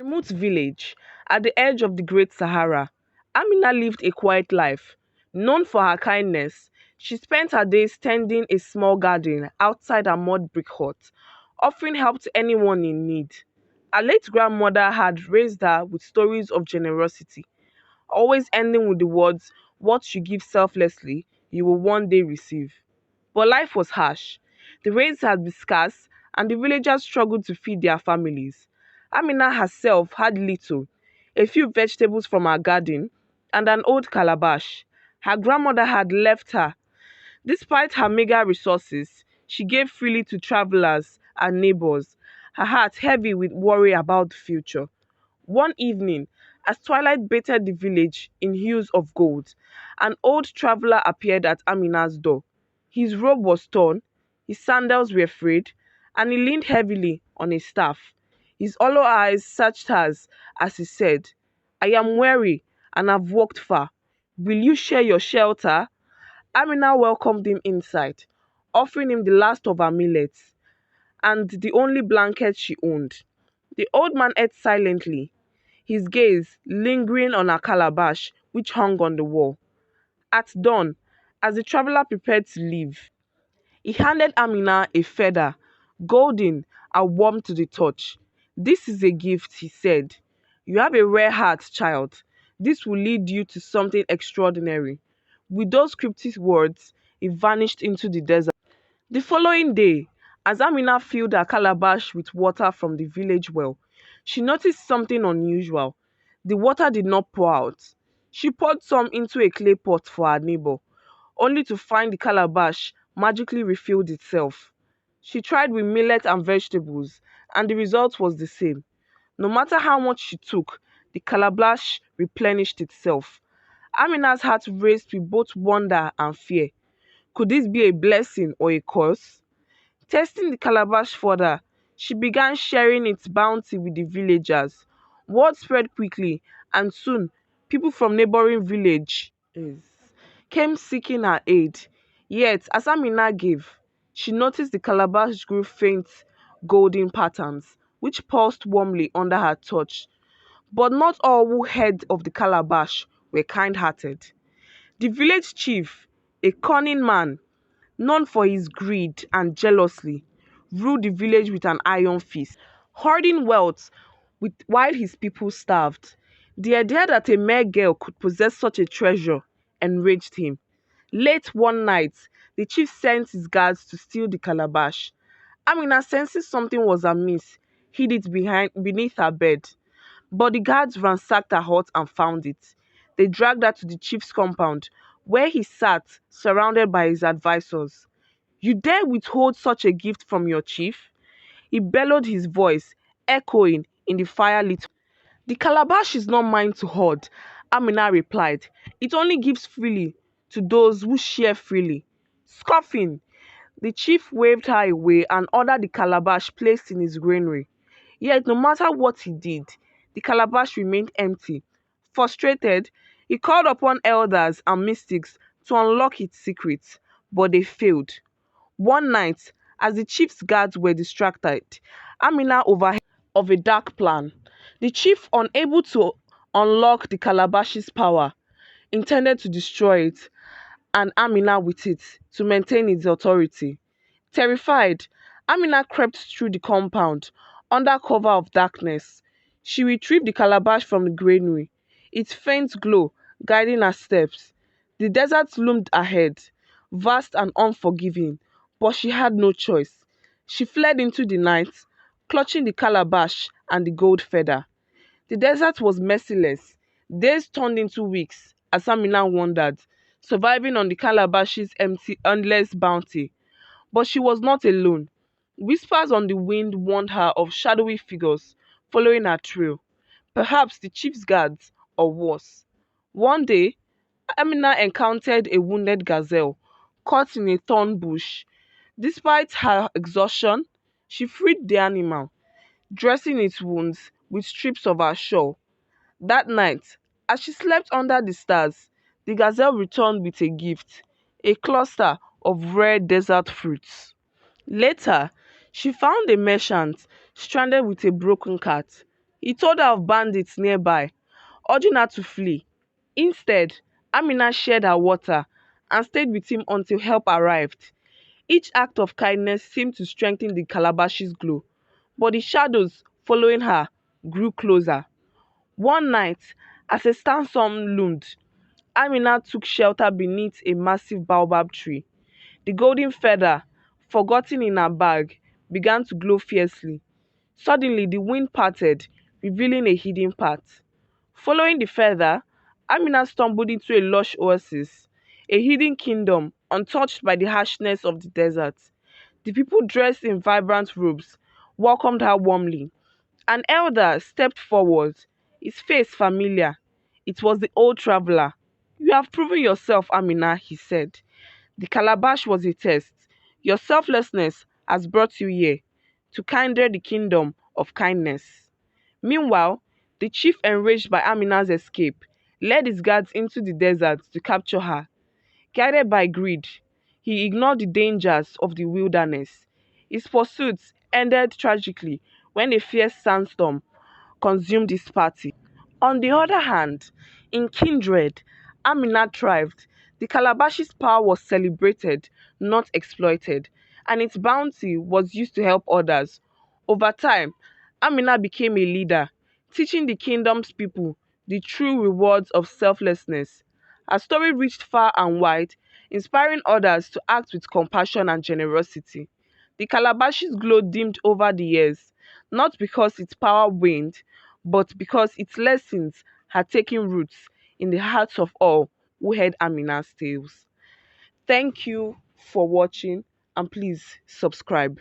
Remote village at the edge of the Great Sahara, Amina lived a quiet life. Known for her kindness, she spent her days tending a small garden outside her mud brick hut, offering help to anyone in need. Her late grandmother had raised her with stories of generosity, always ending with the words, "What you give selflessly, you will one day receive." But life was harsh. The rains had been scarce, and the villagers struggled to feed their families. Amina herself had little, a few vegetables from her garden, and an old calabash. Her grandmother had left her. Despite her meager resources, she gave freely to travelers and neighbors, her heart heavy with worry about the future. One evening, as twilight bathed the village in hues of gold, an old traveler appeared at Amina's door. His robe was torn, his sandals were frayed, and he leaned heavily on a staff. His hollow eyes searched hers as he said, "I am weary and have walked far. Will you share your shelter?" Amina welcomed him inside, offering him the last of her millets and the only blanket she owned. The old man ate silently, his gaze lingering on a calabash which hung on the wall. At dawn, as the traveler prepared to leave, he handed Amina a feather, golden and warm to the touch. "This is a gift," he said. "You have a rare heart, child. This will lead you to something extraordinary." With those cryptic words, he vanished into the desert. The following day, as Amina filled her calabash with water from the village well, she noticed something unusual. The water did not pour out. She poured some into a clay pot for her neighbor, only to find the calabash magically refilled itself. She tried with millet and vegetables, and the result was the same. No matter how much she took, the calabash replenished itself. Amina's heart raced with both wonder and fear. Could this be a blessing or a curse? Testing the calabash further, she began sharing its bounty with the villagers. Word spread quickly, and soon people from neighboring villages came seeking her aid. Yet, as Amina gave, she noticed the calabash grew faint golden patterns, which pulsed warmly under her touch. But not all who heard of the calabash were kind hearted. The village chief, a cunning man, known for his greed and jealousy, ruled the village with an iron fist, hoarding wealth while his people starved. The idea that a mere girl could possess such a treasure enraged him. Late one night, the chief sent his guards to steal the calabash. Amina, sensing something was amiss, hid it beneath her bed. But the guards ransacked her hut and found it. They dragged her to the chief's compound, where he sat, surrounded by his advisors. "You dare withhold such a gift from your chief?" He bellowed, his voice echoing in the firelit. "The calabash is not mine to hoard," Amina replied. "It only gives freely to those who share freely." Scoffing, the chief waved her away and ordered the calabash placed in his granary. Yet, no matter what he did, the calabash remained empty. Frustrated, he called upon elders and mystics to unlock its secrets, but they failed. One night, as the chief's guards were distracted, Amina overheard of a dark plan. The chief, unable to unlock the calabash's power, intended to destroy it, and Amina with it, to maintain its authority. Terrified, Amina crept through the compound under cover of darkness. She retrieved the calabash from the granary, its faint glow guiding her steps. The desert loomed ahead, vast and unforgiving, but she had no choice. She fled into the night, clutching the calabash and the gold feather. The desert was merciless. Days turned into weeks as Amina wandered, surviving on the calabash's empty, endless bounty. But she was not alone. Whispers on the wind warned her of shadowy figures following her trail, perhaps the chief's guards or worse. One day, Amina encountered a wounded gazelle caught in a thorn bush. Despite her exhaustion, she freed the animal, dressing its wounds with strips of her shawl. That night, as she slept under the stars, the gazelle returned with a gift, a cluster of rare desert fruits. Later, she found a merchant stranded with a broken cat. He told her of bandits nearby, urging her to flee. Instead, Amina shared her water and stayed with him until help arrived. Each act of kindness seemed to strengthen the Calabash's glow, but the shadows following her grew closer. One night, as a sandstorm loomed, Amina took shelter beneath a massive baobab tree. The golden feather, forgotten in her bag, began to glow fiercely. Suddenly, the wind parted, revealing a hidden path. Following the feather, Amina stumbled into a lush oasis, a hidden kingdom untouched by the harshness of the desert. The people dressed in vibrant robes welcomed her warmly. An elder stepped forward, his face familiar. It was the old traveler. "You have proven yourself, Amina," he said. "The calabash was a test. Your selflessness has brought you here, to kinder the kingdom of kindness." Meanwhile, the chief, enraged by Amina's escape, led his guards into the desert to capture her. Guided by greed, he ignored the dangers of the wilderness. His pursuit ended tragically when a fierce sandstorm consumed his party. On the other hand, in Kindred, Amina thrived. The Calabash's power was celebrated, not exploited, and its bounty was used to help others. Over time, Amina became a leader, teaching the kingdom's people the true rewards of selflessness. Her story reached far and wide, inspiring others to act with compassion and generosity. The Calabash's glow dimmed over the years, not because its power waned, but because its lessons had taken roots in the hearts of all who heard Amina's tales. Thank you for watching, and please subscribe.